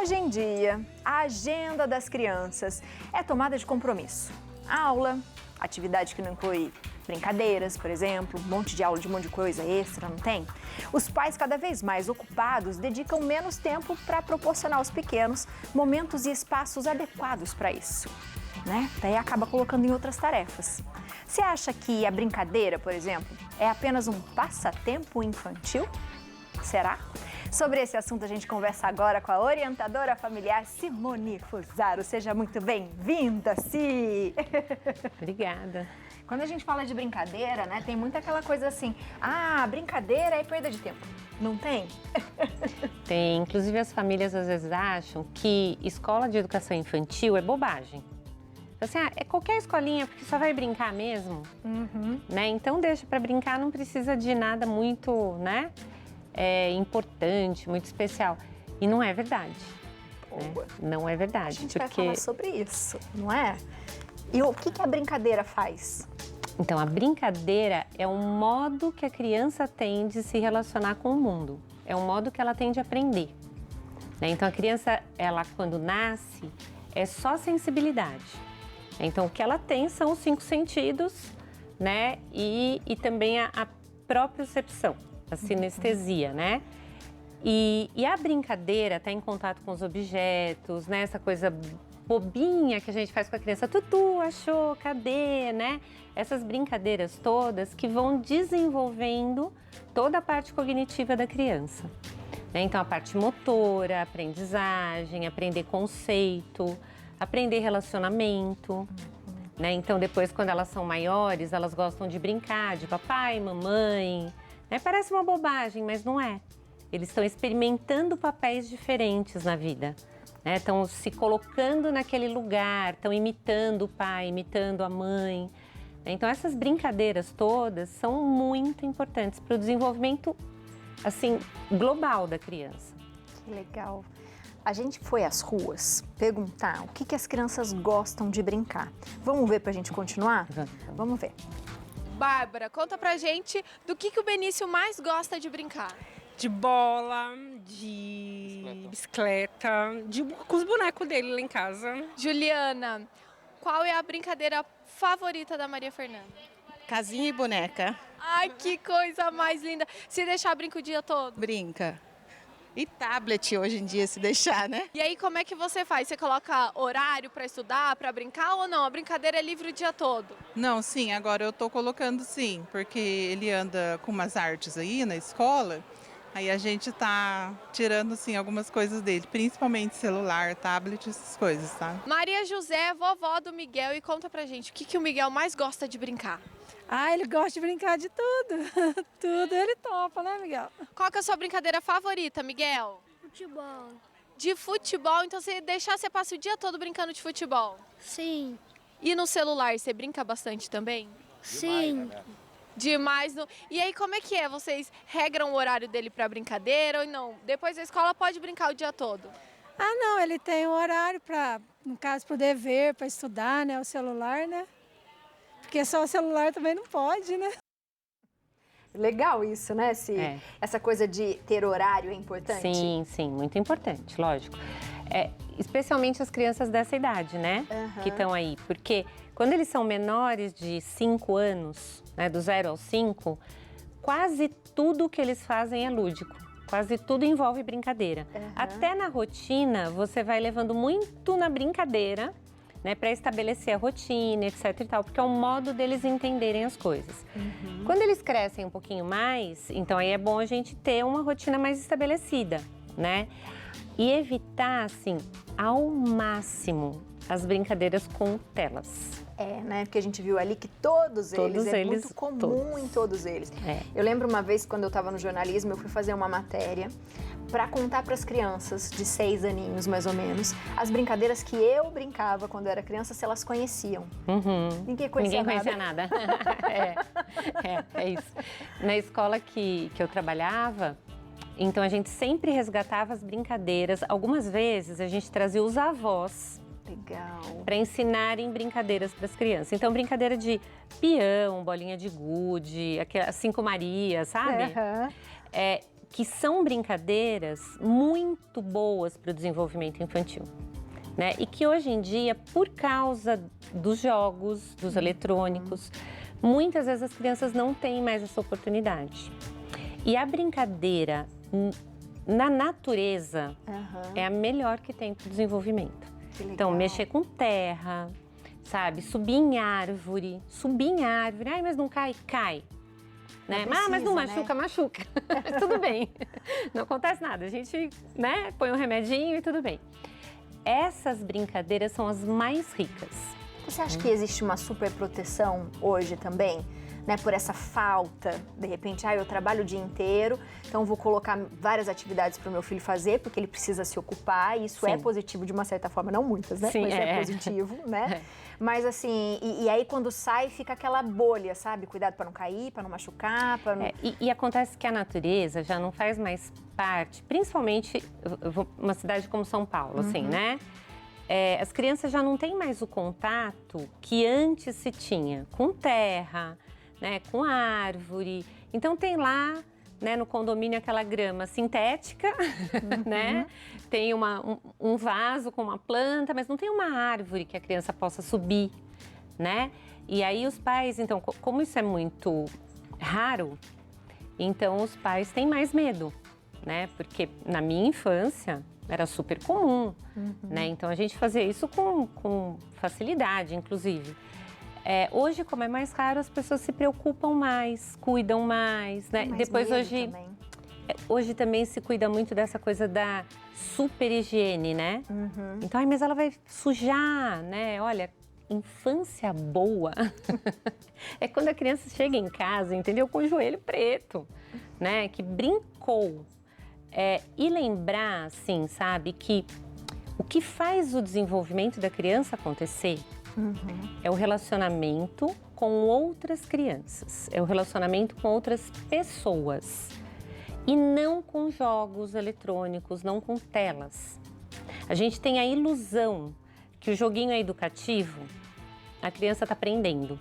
Hoje em dia, a agenda das crianças é tomada de compromisso. Aula, atividade que não inclui brincadeiras, por exemplo, um monte de aula de um monte de coisa extra, não tem? Os pais, cada vez mais ocupados, dedicam menos tempo para proporcionar aos pequenos momentos e espaços adequados para isso, né? Daí acaba colocando em outras tarefas. Você acha que a brincadeira, por exemplo, é apenas um passatempo infantil? Será? Sobre esse assunto a gente conversa agora com a orientadora familiar Simone Fusaro. Seja muito bem-vinda, Si! Obrigada. Quando a gente fala de brincadeira, né, tem muita aquela coisa assim, brincadeira é perda de tempo. Não tem? Tem. Inclusive as famílias às vezes acham que escola de educação infantil é bobagem. Assim, é qualquer escolinha porque só vai brincar mesmo, né? Então deixa para brincar, não precisa de nada muito, né? Importante, muito especial. E não é verdade. Né? Não é verdade. A gente vai falar sobre isso, não é? E o que a brincadeira faz? Então, a brincadeira é um modo que a criança tem de se relacionar com o mundo. É um modo que ela tem de aprender. Né? Então, a criança, ela quando nasce, é só sensibilidade. Então, o que ela tem são os 5 sentidos, né? E também a propriocepção, a sinestesia, né? E a brincadeira está em contato com os objetos, né? Essa coisa bobinha que a gente faz com a criança. Tutu, achou, cadê, né? Essas brincadeiras todas que vão desenvolvendo toda a parte cognitiva da criança. Né? Então, a parte motora, aprendizagem, aprender conceito, aprender relacionamento. Né? Então, depois, quando elas são maiores, elas gostam de brincar, de papai, mamãe. Né? Parece uma bobagem, mas não é. Eles estão experimentando papéis diferentes na vida. Né? Estão se colocando naquele lugar, estão imitando o pai, imitando a mãe. Então, essas brincadeiras todas são muito importantes para o desenvolvimento, assim, global da criança. Que legal. A gente foi às ruas perguntar o que as crianças gostam de brincar. Vamos ver para a gente continuar? Vamos ver. Bárbara, conta pra gente do que o Benício mais gosta de brincar. De bola, de bicicleta, com os bonecos dele lá em casa. Juliana, qual é a brincadeira favorita da Maria Fernanda? Casinha e boneca. Ai, que coisa mais linda. Se deixar, brinca o dia todo? Brinca. E tablet hoje em dia, se deixar, né? E aí, como é que você faz? Você coloca horário para estudar, para brincar ou não? A brincadeira é livre o dia todo? Não, sim, agora eu tô colocando sim, porque ele anda com umas artes aí na escola, aí a gente tá tirando sim algumas coisas dele, principalmente celular, tablet, essas coisas, tá? Maria José, vovó do Miguel, e conta pra gente, o que o Miguel mais gosta de brincar? Ele gosta de brincar de tudo. Tudo ele topa, né, Miguel? Qual que é a sua brincadeira favorita, Miguel? Futebol. De futebol? Então, se deixar, você passa o dia todo brincando de futebol? Sim. E no celular, você brinca bastante também? Sim. Demais. E aí, como é que é? Vocês regram o horário dele para brincadeira ou não? Depois da escola pode brincar o dia todo? Não, ele tem um horário para, no caso, para o dever, para estudar, né, o celular, né? Porque só o celular também não pode, né? Legal isso, né, Si? Essa coisa de ter horário é importante? Sim, sim, muito importante, lógico. Especialmente as crianças dessa idade, né? Que estão aí. Porque quando eles são menores de 5 anos, né, do 0 aos 5, quase tudo que eles fazem é lúdico. Quase tudo envolve brincadeira. Até na rotina, você vai levando muito na brincadeira, né, para estabelecer a rotina, etc e tal, porque é um modo deles entenderem as coisas. Quando eles crescem um pouquinho mais, então aí é bom a gente ter uma rotina mais estabelecida, né? E evitar, assim, ao máximo as brincadeiras com telas. Né? Porque a gente viu ali que todos eles, muito comum em todos eles. Eu lembro uma vez, quando eu estava no jornalismo, eu fui fazer uma matéria para contar para as crianças de 6 aninhos, mais ou menos, as brincadeiras que eu brincava quando eu era criança, se elas conheciam. Ninguém conhecia nada. É isso. Na escola que eu trabalhava, então a gente sempre resgatava as brincadeiras. Algumas vezes a gente trazia os avós para ensinarem brincadeiras para as crianças. Então, brincadeira de peão, bolinha de gude, as 5 Marias, sabe? que são brincadeiras muito boas para o desenvolvimento infantil, né? E que hoje em dia, por causa dos jogos, dos eletrônicos, muitas vezes as crianças não têm mais essa oportunidade. E a brincadeira na natureza é a melhor que tem para o desenvolvimento. Então, mexer com terra, sabe? Subir em árvore. Ai, mas não cai? Cai. Né? Mas não machuca, né? Machuca. Tudo bem. Não acontece nada. A gente, né, põe um remedinho e tudo bem. Essas brincadeiras são as mais ricas. Você acha que existe uma super proteção hoje também? Né, por essa falta, de repente, eu trabalho o dia inteiro, então vou colocar várias atividades para o meu filho fazer, porque ele precisa se ocupar, e isso é positivo de uma certa forma, não muitas, né? Sim, mas é positivo, né? Mas assim, e aí quando sai, fica aquela bolha, sabe? Cuidado para não cair, para não machucar, para não... E acontece que a natureza já não faz mais parte, principalmente uma cidade como São Paulo, assim, né? As crianças já não têm mais o contato que antes se tinha com terra, né, com árvore. Então tem lá, né, no condomínio aquela grama sintética, né? Tem um vaso com uma planta, mas não tem uma árvore que a criança possa subir, né? E aí os pais, então, como isso é muito raro, então os pais têm mais medo, né? Porque na minha infância era super comum, né? Então a gente fazia isso com facilidade, inclusive. Hoje, como é mais caro, as pessoas se preocupam mais, cuidam mais, né? Depois hoje também se cuida muito dessa coisa da super higiene, né? Então, mas ela vai sujar, né? Olha, infância boa é quando a criança chega em casa, entendeu? Com o joelho preto, né? Que brincou. E lembrar, assim, sabe, que o que faz o desenvolvimento da criança acontecer é o relacionamento com outras crianças, é o relacionamento com outras pessoas e não com jogos eletrônicos, não com telas. A gente tem a ilusão que o joguinho é educativo, a criança está aprendendo,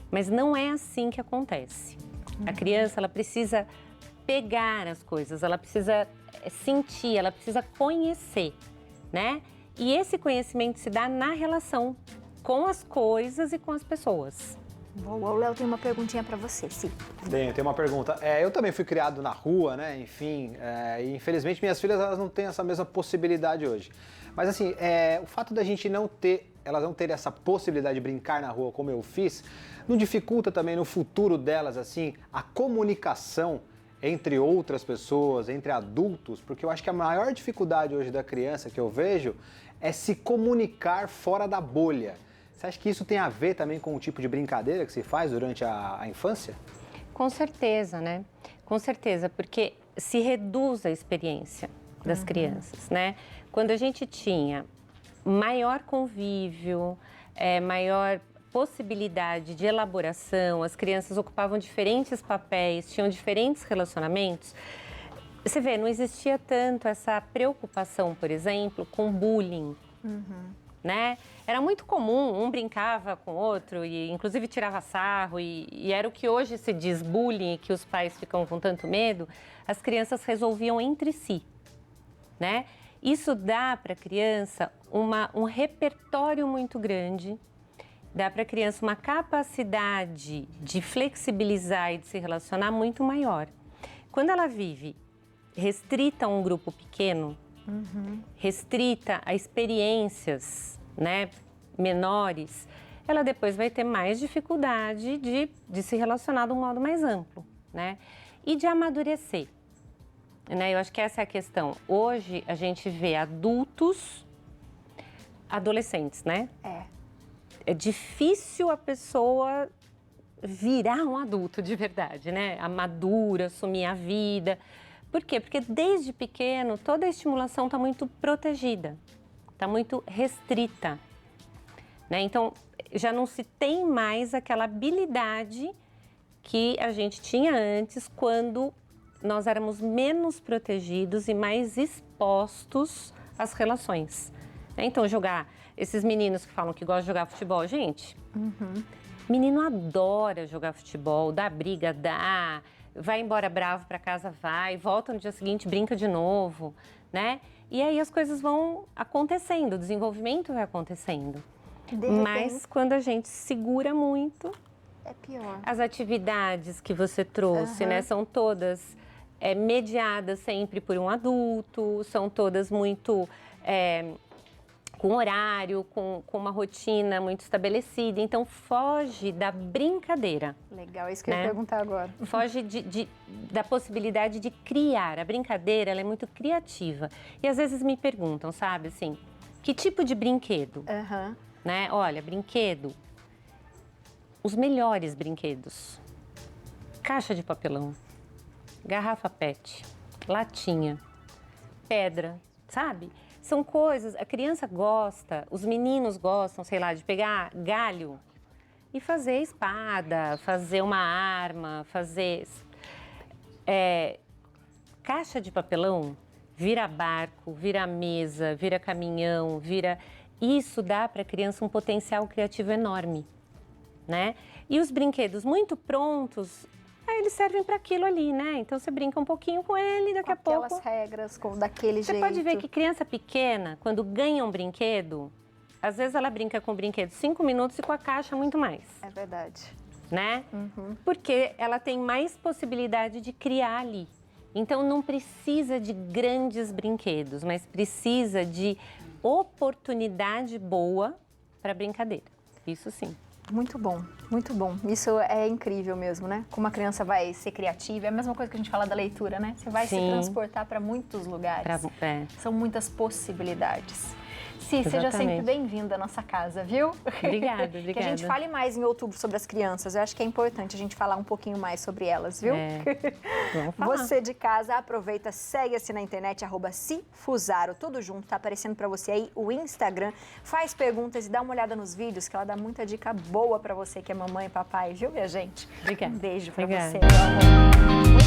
mas não é assim que acontece. A criança, ela precisa pegar as coisas, ela precisa sentir, ela precisa conhecer, né? E esse conhecimento se dá na relação com as coisas e com as pessoas. Boa, o Léo tem uma perguntinha para você, sim. Tem uma pergunta. Eu também fui criado na rua, né? Enfim, e infelizmente minhas filhas elas não têm essa mesma possibilidade hoje. Mas assim, o fato da gente elas não terem essa possibilidade de brincar na rua como eu fiz, não dificulta também no futuro delas, assim, a comunicação entre outras pessoas, entre adultos, porque eu acho que a maior dificuldade hoje da criança que eu vejo é se comunicar fora da bolha. Você acha que isso tem a ver também com o tipo de brincadeira que se faz durante a infância? Com certeza, né? Com certeza, porque se reduz a experiência das crianças, né? Quando a gente tinha maior convívio, maior possibilidade de elaboração, as crianças ocupavam diferentes papéis, tinham diferentes relacionamentos. Você vê, não existia tanto essa preocupação, por exemplo, com bullying, né? Era muito comum, um brincava com o outro e inclusive tirava sarro e era o que hoje se diz bullying, que os pais ficam com tanto medo, as crianças resolviam entre si, né? Isso dá para a criança um repertório muito grande, dá para a criança uma capacidade de flexibilizar e de se relacionar muito maior. Quando ela vive restrita a um grupo pequeno, restrita a experiências, né, menores, ela depois vai ter mais dificuldade de se relacionar de um modo mais amplo, né? E de amadurecer. Né? Eu acho que essa é a questão. Hoje a gente vê adultos, adolescentes, né? É difícil a pessoa virar um adulto de verdade, né? Madura, assumir a vida. Por quê? Porque desde pequeno toda a estimulação está muito protegida, está muito restrita, né? Então já não se tem mais aquela habilidade que a gente tinha antes quando nós éramos menos protegidos e mais expostos às relações. Então esses meninos que falam que gostam de jogar futebol, gente, menino adora jogar futebol, dá briga, vai embora bravo para casa, volta no dia seguinte, brinca de novo, né? E aí as coisas vão acontecendo, o desenvolvimento vai acontecendo. Mas quando a gente segura muito, é pior. As atividades que você trouxe, né, são todas mediadas sempre por um adulto, são todas muito com horário, com uma rotina muito estabelecida. Então, foge da brincadeira. Legal, é isso que eu ia perguntar agora. Foge da possibilidade de criar. A brincadeira, ela é muito criativa. E às vezes me perguntam, sabe, assim, que tipo de brinquedo? Né? Olha, brinquedo, os melhores brinquedos. Caixa de papelão, garrafa PET, latinha, pedra, sabe? São coisas, a criança gosta, os meninos gostam, sei lá, de pegar galho e fazer espada, fazer uma arma, fazer... caixa de papelão vira barco, vira mesa, vira caminhão, vira... Isso dá para a criança um potencial criativo enorme, né? E os brinquedos muito prontos, eles servem para aquilo ali, né? Então você brinca um pouquinho com ele, daqui a pouco... Aquelas regras, daquele jeito. Você pode ver que criança pequena, quando ganha um brinquedo, às vezes ela brinca com o brinquedo 5 minutos e com a caixa muito mais. É verdade. Né? Porque ela tem mais possibilidade de criar ali. Então não precisa de grandes brinquedos, mas precisa de oportunidade boa para brincadeira. Isso sim. Muito bom, muito bom. Isso é incrível mesmo, né? Como a criança vai ser criativa. É a mesma coisa que a gente fala da leitura, né? Você vai se transportar para muitos lugares. São muitas possibilidades. Si, seja sempre bem-vinda à nossa casa, viu? Obrigada, obrigada. Que a gente fale mais em outubro sobre as crianças. Eu acho que é importante a gente falar um pouquinho mais sobre elas, viu? Vamos falar. Você de casa, aproveita, segue-se na internet, @Cifusaro, tudo junto, tá aparecendo pra você aí o Instagram. Faz perguntas e dá uma olhada nos vídeos, que ela dá muita dica boa pra você que é mamãe e papai, viu, minha gente? Obrigada. Um beijo pra Obrigada. você, meu amor.